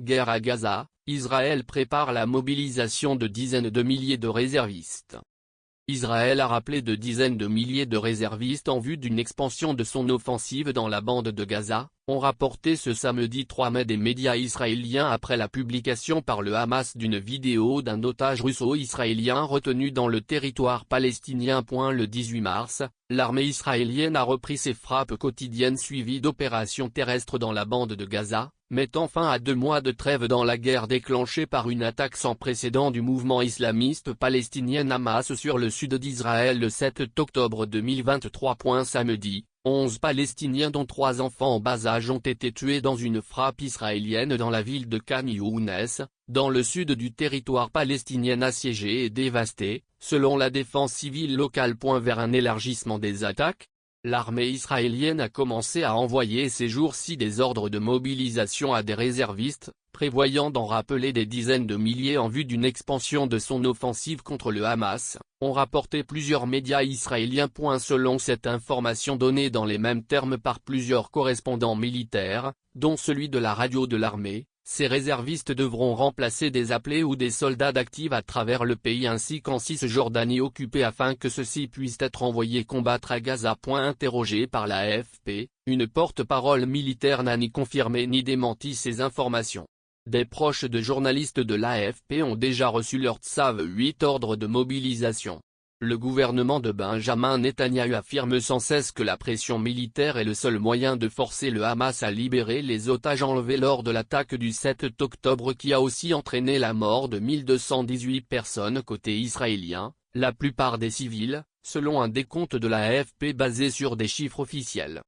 Guerre à Gaza, Israël prépare la mobilisation de dizaines de milliers de réservistes. Israël a rappelé de dizaines de milliers de réservistes en vue d'une expansion de son offensive dans la bande de Gaza, ont rapporté ce samedi 3 mai des médias israéliens après la publication par le Hamas d'une vidéo d'un otage russo-israélien retenu dans le territoire palestinien. Le 18 mars, l'armée israélienne a repris ses frappes quotidiennes suivies d'opérations terrestres dans la bande de Gaza, mettant fin à 2 mois de trêve dans la guerre déclenchée par une attaque sans précédent du mouvement islamiste palestinien Hamas sur le sud d'Israël le 7 octobre 2023. Samedi, 11 Palestiniens dont 3 enfants en bas âge ont été tués dans une frappe israélienne dans la ville de Khan Younes, dans le sud du territoire palestinien assiégé et dévasté, selon la défense civile locale. Vers un élargissement des attaques, l'armée israélienne a commencé à envoyer ces jours-ci des ordres de mobilisation à des réservistes, prévoyant d'en rappeler des dizaines de milliers en vue d'une expansion de son offensive contre le Hamas, ont rapporté plusieurs médias israéliens. Selon cette information donnée dans les mêmes termes par plusieurs correspondants militaires, dont celui de la radio de l'armée, ces réservistes devront remplacer des appelés ou des soldats d'actifs à travers le pays ainsi qu'en Cisjordanie occupée afin que ceux-ci puissent être envoyés combattre à Gaza. Interrogé par la AFP, une porte-parole militaire n'a ni confirmé ni démenti ces informations. Des proches de journalistes de l'AFP ont déjà reçu leur TSAV 8 ordres de mobilisation. Le gouvernement de Benjamin Netanyahou affirme sans cesse que la pression militaire est le seul moyen de forcer le Hamas à libérer les otages enlevés lors de l'attaque du 7 octobre qui a aussi entraîné la mort de 1218 personnes côté israélien, la plupart des civils, selon un décompte de la AFP basé sur des chiffres officiels.